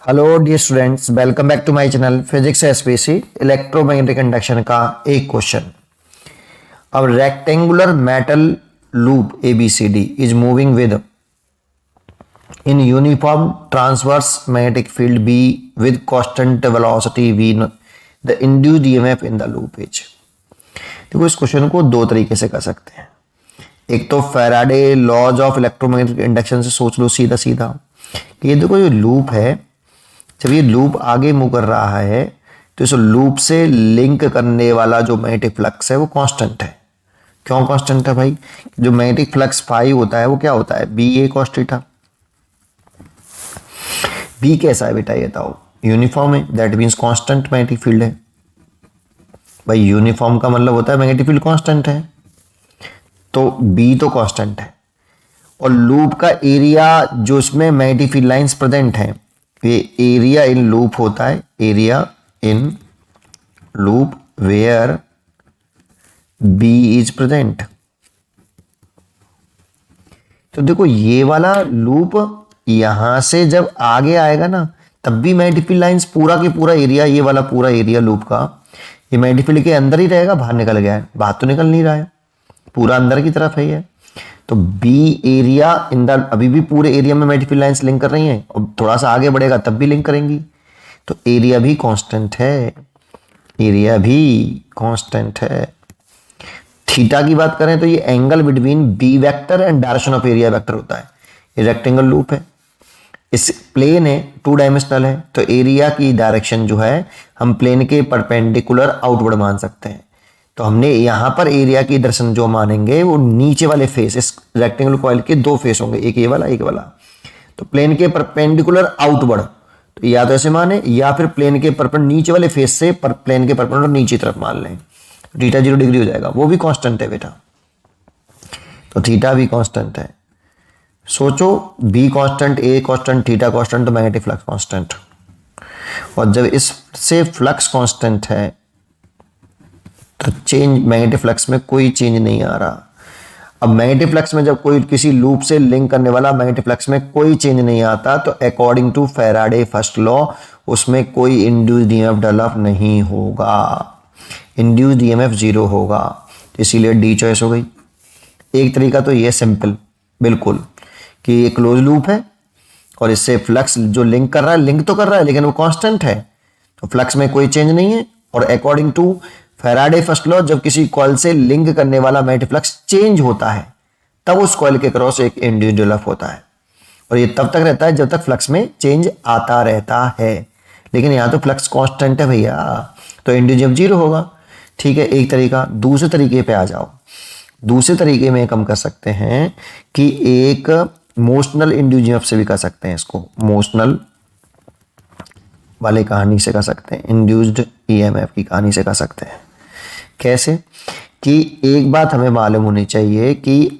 Hello dear students, welcome back to my channel physics SPC electromagnetic induction का एक क्वेश्चन। अब rectangular metal loop ABCD is moving within uniform transverse magnetic field B with constant velocity V, the induced EMF in the loop is। देखो, इस question को दो तरीके से कर सकते हैं। एक तो Faraday laws of electromagnetic induction से सोच लो सीधा सीधा कि ये देखो, ये लूप है। जब ये लूप आगे मूव कर रहा है तो इस लूप से लिंक करने वाला जो मैग्नेटिक फ्लक्स है वो कांस्टेंट है। क्यों कांस्टेंट है भाई? जो मैग्नेटिक फ्लक्स फाई होता है वो क्या होता है? BA cos theta. B कैसा है बेटा, ये बताओ? यूनिफॉर्म है, that means constant magnetic field है। भाई यूनिफॉर्म का मतलब होता है मैग्नेटिक फील्ड कांस्टेंट है, तो B तो कांस्टेंट है। और लूप का एरिया जो इसमें मैग्नेटिक फील्ड लाइंस प्रेजेंट है, ये एरिया इन लूप होता है, area in loop where B is present. तो देखो, ये वाला लूप यहां से जब आगे आएगा ना, तब भी मैग्नेटिक फील्ड लाइंस पूरा की पूरा एरिया, ये वाला पूरा एरिया लूप का, ये मैग्नेटिक फील्ड के अंदर ही रहेगा। बाहर निकल गया है, बाहर तो निकल नहीं रहा है, पूरा अंदर की तरफ है ये। तो B एरिया इन द, अभी भी पूरे एरिया में मैग्नेटिक फील्ड लाइंस लिंक कर रही हैं, और थोड़ा सा आगे बढ़ेगा तब भी लिंक करेंगी। तो एरिया भी कांस्टेंट है, एरिया भी कांस्टेंट है। थीटा की बात करें तो ये angle between B vector and direction of area vector होता है। ये रेक्टेंगल लूप है, इस प्लेन है, 2 डायमेंशनल है, तो एरिया की डायरेक्शन जो है हम प्लेन के परपेंडिकुलर आउटवर्ड मान सकते हैं। तो हमने यहां पर एरिया की दर्शन जो मानेंगे वो नीचे वाले फेस, इस रेक्टेंगुलर कॉइल के 2 फेस होंगे, एक ये वाला एक वाला। तो प्लेन के परपेंडिकुलर आउटवर्ड, तो या तो ऐसे माने, या फिर प्लेन के परपेंडिकुलर नीचे वाले फेस से प्लेन के परपेंडिकुलर नीचे तरफ मान लें। थीटा 0 डिग्री हो जाएगा, वो भी कांस्टेंट है बेटा। तो थीटा भी कांस्टेंट है। सोचो, B constant, A constant, theta constant, तो मैग्नेटिक फ्लक्स कांस्टेंट। और जब इससे फ्लक्स कांस्टेंट है तो चेंज, मैग्नेटिक फ्लक्स में कोई चेंज नहीं आ रहा। अब मैग्नेटिक फ्लक्स में जब कोई किसी लूप से लिंक करने वाला मैग्नेटिक फ्लक्स में कोई चेंज नहीं आता, तो according to Faraday first law उसमें कोई इंड्यूस्ड ईएमएफ डेवलप नहीं होगा, इंड्यूस्ड ईएमएफ 0 होगा। इसीलिए D चॉइस हो गई। एक तरीका तो ये सिंपल बिल्कुल, कि ये क्लोज लूप है और इससे फ्लक्स जो लिंक कर रहा है, लिंक तो कर रहा है लेकिन वो कांस्टेंट है, तो फ्लक्स में कोई चेंज नहीं है। और according to Faraday first law, जब किसी कॉइल से लिंक करने वाला मैग्नेटिक फ्लक्स चेंज होता है, तब उस कॉइल के क्रॉस एक इंड्यूस्ड डेवलप होता है। और ये तब तक रहता है जब तक फ्लक्स में चेंज आता रहता है। लेकिन यहाँ तो फ्लक्स कांस्टेंट है भैया, तो इंड्यूस्ड 0 होगा। ठीक है, एक तरीका। दूसरे तरीके पे आ जाओ। दूसरे तरीके में हम कर सकते हैं कि एक मोशनल इंड्यूस्ड ईएमएफ से भी कर सकते हैं इसको, मोशनल वाले कहानी से कर सकते हैं, इंड्यूस्ड ईएमएफ की कहानी से कर सकते हैं। कैसे? कि एक बात हमें मालूम होनी चाहिए कि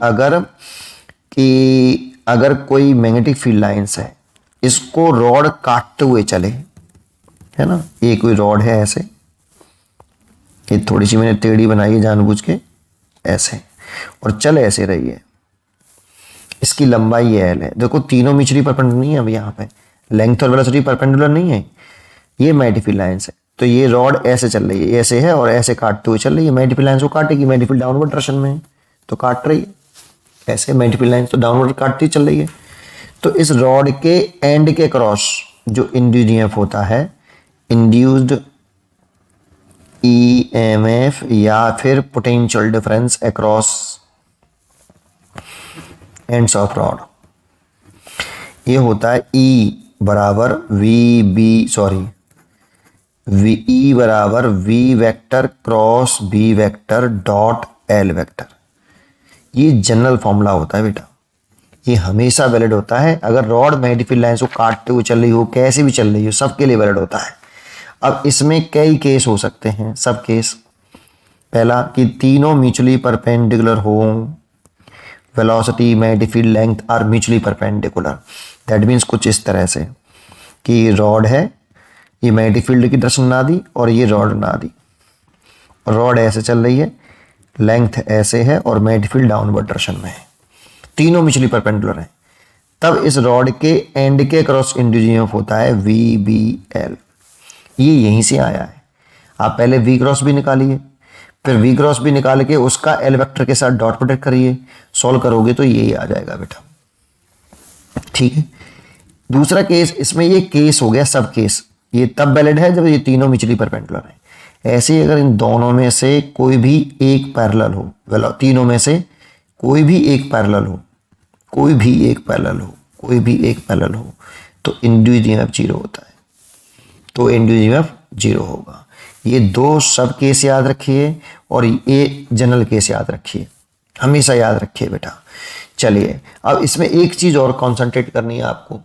अगर कोई मैग्नेटिक फील्ड लाइंस है, इसको रॉड काटते हुए चले, है ना, ये कोई रॉड है ऐसे, ये थोड़ी सी मैंने टेढ़ी बनाई है जानबूझ के ऐसे, और चल ऐसे रही है। इसकी लंबाई ये L है। देखो, तीनों म्यूचुअली परपेंडिकुलर नहीं है। अब यहाँ पे लेंथ और वेलोसिटी परपेंडिकुलर नहीं है, ये मैग्नेटिक फील्ड लाइंस है। तो ये रॉड ऐसे चल रही है, ऐसे है, और ऐसे काटते हुए चल रही है। मैग्नेटिक फील्ड लाइंस को काटेगी, मैग्नेटिक फील्ड डाउनवर्ड डायरेक्शन में है तो काट रही है ऐसे, मैग्नेटिक फील्ड लाइंस तो डाउनवर्ड काटती चल रही है। तो इस रॉड के एंड के क्रॉस जो इंड्यूस्ड ईएमएफ होता है, इंड्यूस्ड ईएमएफ या फिर potential difference across ends of rod, ये होता है E बराबर E बराबर V vector cross B vector dot L vector. ये जनरल फॉर्मूला होता है बेटा, ये हमेशा वैलिड होता है। अगर रॉड मैग्नेटिक फील्ड लाइंस को काटते हुए चल रही हो, कैसे भी चल रही हो, सबके लिए वैलिड होता है। अब इसमें कई केस हो सकते हैं, सब केस। पहला कि तीनों म्यूचुअली परपेंडिकुलर हो, velocity, magnetic field length are mutually perpendicular. That means कुछ इस तरह से कि रॉड है, ये मैग्नेटिक फील्ड की डायरेक्शन ना दी और ये रॉड ना दी, रॉड ऐसे चल रही है, लेंथ ऐसे है, और मैग्नेटिक फील्ड डाउनवर्ड डायरेक्शन में है, तीनों म्यूचुअली परपेंडिकुलर है। तब इस रॉड के एंड के क्रॉस इंड्यूस ईएमएफ होता है VBL। ये यहीं से आया है। आप पहले V क्रॉस भी निकालिए, फिर V क्रॉस भी निकाल के उसका L वेक्टर के साथ डॉट प्रोडक्ट करिए, सॉल्व करोगे तो यही आ जाएगा बेटा। ठीक है। दूसरा केस, इसमें ये केस हो गया सब केस, ये तब वैलिड है जब ये तीनों म्यूचुअली परपेंडिकुलर है। ऐसे ही अगर इन दोनों में से कोई भी एक पैरेलल हो, तीनों में से कोई भी एक पैरेलल हो, कोई भी एक पैरेलल हो, कोई भी एक पैरेलल हो, तो इंड्यूस्ड ईएमएफ 0 होता है, तो इंड्यूस्ड ईएमएफ 0 होगा। ये दो सब केस याद रखिए और ये जनरल केस याद रखिए, हमेशा याद रखिए बेटा। चलिए अब इसमें एक चीज और कॉन्सेंट्रेट करनी है आपको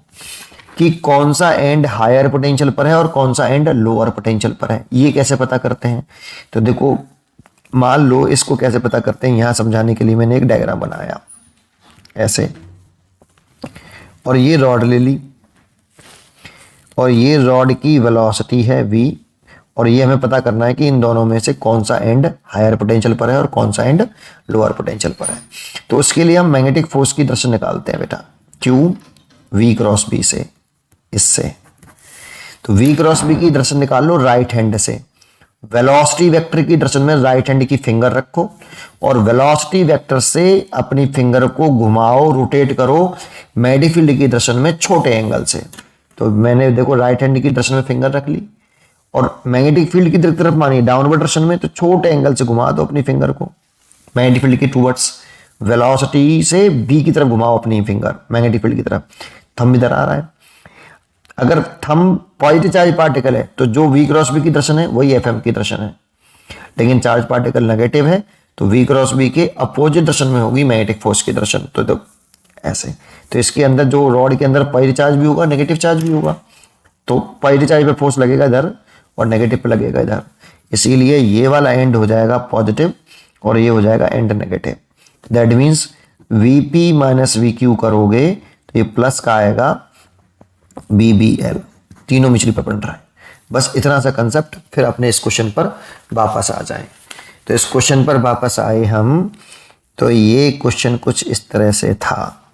कि कौन सा एंड हायर पोटेंशियल पर है और कौन सा एंड लोअर पोटेंशियल पर है। ये कैसे पता करते हैं, तो देखो मान लो इसको कैसे पता करते हैं, यहां समझाने के लिए मैंने एक डायग्राम बनाया ऐसे, और ये रॉड ले ली और ये रॉड की वेलोसिटी है v, और ये हमें पता करना है कि इन दोनों में से कौन सा एंड हायर पोटेंशियल पर है और कौन सा एंड लोअर पोटेंशियल पर है। तो उसके लिए हम मैग्नेटिक फोर्स की दर्शन निकालते हैं बेटा, Q V क्रॉस B से, इससे। तो V क्रॉस B की दर्शन निकाल लो राइट हैंड से। वेलोसिटी वेक्टर की दर्शन में राइट हैंड की फिंगर रखो और वेलोसिटी वेक्टर से अपनी फिंगर को घुमाओ, रोटेट करो मैग्नेटिक फील्ड की दर्शन में छोटे एंगल से। तो मैंने देखो राइट हैंड की दर्शन में फिंगर रख ली और मैग्नेटिक फील्ड की तरफ मानिए डाउनवर्ड डायरेक्शन में, तो छोटे एंगल से घुमा दो अपनी फिंगर को मैग्नेटिक फील्ड के टूवर्ड्स, वेलोसिटी से B की तरफ घुमाओ अपनी फिंगर मैग्नेटिक फील्ड की तरफ। थंब इधर आ रहा है, अगर थंब पॉजिटिव चार्ज पार्टिकल है तो जो V क्रॉस B की दर्शन है वही FM की दर्शन है, लेकिन चार्ज पार्टिकल नेगेटिव है तो V क्रॉस B के अपोजिट दर्शन में होगी मैग्नेटिक फोर्स की दर्शन। तो ऐसे, तो इसके अंदर जो रॉड के अंदर पॉजिटिव चार्ज भी होगा नेगेटिव चार्ज भी होगा, तो पॉजिटिव चार्ज पे फोर्स लगेगा इधर और नेगेटिव पे लगेगा इधर, इसीलिए ये वाला एंड हो जाएगा पॉजिटिव और ये हो जाएगा and negative. That means VP minus VQ करोगे तो ये प्लस का आएगा BBL, तीनों म्यूचुअली परपेंडिकुलर है। बस इतना सा कंसेप्ट, फिर अपने इस क्वेश्चन पर वापस आ जाएं। तो इस क्वेश्चन पर वापस आए हम, तो ये क्वेश्चन कुछ इस तरह से था,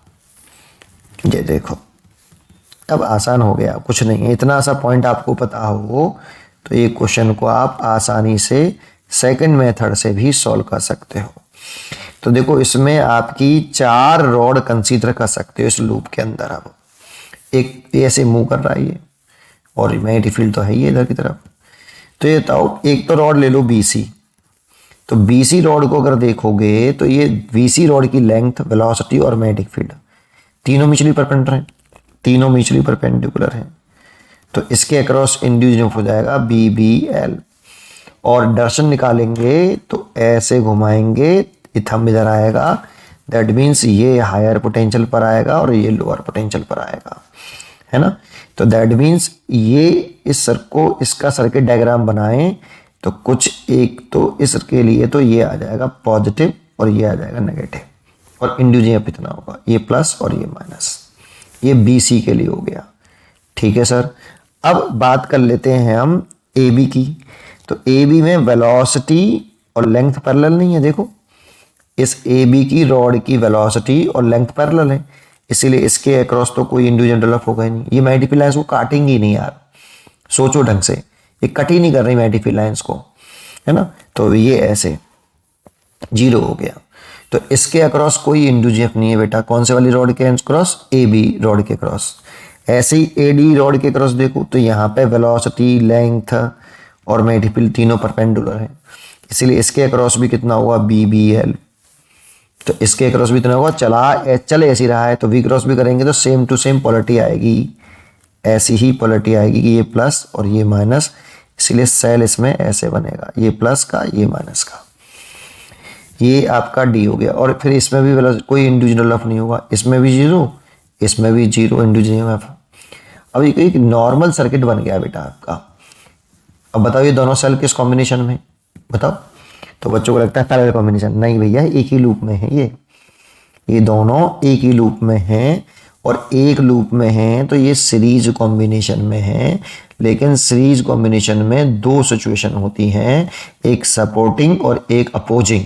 ये देखो अब आसान हो गया, कुछ नहीं है, इतना सा पॉइंट आपको पता हो तो ये क्वेश्चन को आप आसानी से सेकंड मेथड से भी सॉल्व कर सकते हो। तो देखो इसमें आपकी 4 रॉड कंसीडर कर सकते हो इस लूप के अंदर। अब एक ऐसे मूव कर रहा है ये, और मैग्नेटिक फील्ड तो है ही इधर की तरफ। तो ये बताओ, एक तो रॉड ले लो BC, तो BC रॉड को अगर देखोगे तो ये BC रॉड की लेंथ, वेलोसिटी और मैग्नेटिक फील्ड तीनों म्यूचुअली परपेंडिकुलर हैं, तीनों म्यूचुअली परपेंडिकुलर हैं। तो इसके अक्रॉस इंड्यूस हो जाएगा BBL, और दर्शन निकालेंगे तो ऐसे घुमाएंगे, थंब इधर आएगा, दैट मीन्स ये हायर पोटेंशियल पर आएगा और ये लोअर पोटेंशियल पर आएगा, है ना। तो दैट मीन्स ये इस सर को, इसका सर्किट डायग्राम बनाएं तो कुछ एक, तो इसके लिए तो ये आ जाएगा पॉजिटिव और ये आ जाएगा नेगेटिव, और इंड्यूस ईएमएफ इतना होगा, ये प्लस और ये माइनस, ये BC के लिए हो गया। ठीक है सर। अब बात कर लेते हैं हम AB की। तो AB में वेलोसिटी और लेंथ पैरेलल नहीं है, देखो इस AB की रॉड की वेलोसिटी और लेंथ पैरेलल है, इसीलिए इसके अक्रॉस तो कोई इंड्यूस डेवलप होगा ही नहीं। ये मैग्नेटिक लाइंस को काटेंगी ही नहीं यार, सोचो ढंग से, ये कट ही नहीं कर रही मैग्नेटिक लाइंस को, है ना। तो ये ऐसे 0 हो गया। तो इसके अक्रॉस कोई इंड्यूस ईएमएफ नहीं है बेटा, कौन से वाली रॉड के क्रॉस, AB रॉड के क्रॉस। ऐसे ही AD रॉड के क्रॉस देखो तो यहाँ पे वेलोसिटी, लेंथ और मैग्नेटिक फील्ड तीनों परपेंडिकुलर है, इसीलिए इसके अक्रॉस भी कितना होगा BBL। तो इसके क्रॉस भी इतना होगा, चले ऐसी रहा है तो V क्रॉस भी करेंगे तो सेम टू सेम पोलरिटी आएगी, ऐसी ही पोलरिटी आएगी कि ये प्लस और ये माइनस, इसीलिए सेल इसमें ऐसे बनेगा, ये प्लस का ये माइनस का। ये आपका D हो गया। और फिर इसमें भी कोई इंड्यूस डेवलप नहीं होगा, इसमें भी 0, इसमें भी 0 इंड्यूस ईएमएफ। अब एक नॉर्मल सर्किट बन गया बेटा आपका। अब बताओ ये दोनों सेल किस कॉम्बिनेशन में, बताओ। तो बच्चों को लगता है पैरेलल कॉम्बिनेशन, नहीं भैया एक ही लूप में है, ये दोनों एक ही लूप में हैं, और एक लूप में हैं तो ये सीरीज कॉम्बिनेशन में है। लेकिन सीरीज कॉम्बिनेशन में 2 सिचुएशन होती हैं, एक सपोर्टिंग और एक अपोजिंग।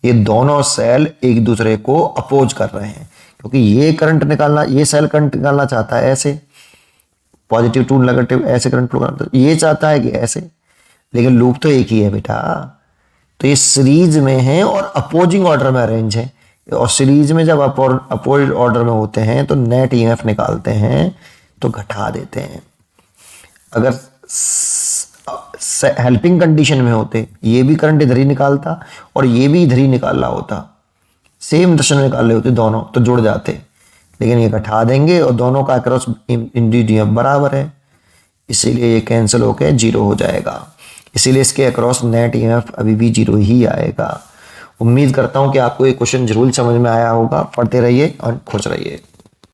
ये दोनों सेल एक दूसरे को अपोज कर रहे हैं, क्योंकि ये करंट निकालना, ये सेल करंट निकालना चाहता है ऐसे, पॉजिटिव टू नेगेटिव ऐसे करंट फ्लो करना, तो ये चाहता है कि ऐसे, लेकिन लूप तो एक ही है बेटा। तो ये सीरीज में है और अपोजिंग ऑर्डर में अरेंज है, और सीरीज में जब अपोजिट ऑर्डर में होते हैं तो नेट ईएमएफ निकालते हैं तो घटा देते हैं। अगर हेल्पिंग कंडीशन में होते, ये भी करंट इधर ही निकालता और ये भी इधर ही निकाल रहा होता, सेम दिशा में निकाल रहे होते दोनों, तो जुड़ जाते, लेकिन ये घटा देंगे और दोनों का क्रॉस इंड्यूस्ड ईएमएफ बराबर है, इसीलिए ये कैंसिल होकर 0 हो जाएगा। इसीलिए इसके अक्रॉस नेट ईएमएफ अभी भी 0 ही आएगा। उम्मीद करता हूं कि आपको ये क्वेश्चन जरूर समझ में आया होगा। पढ़ते रहिए और खुश रहिए।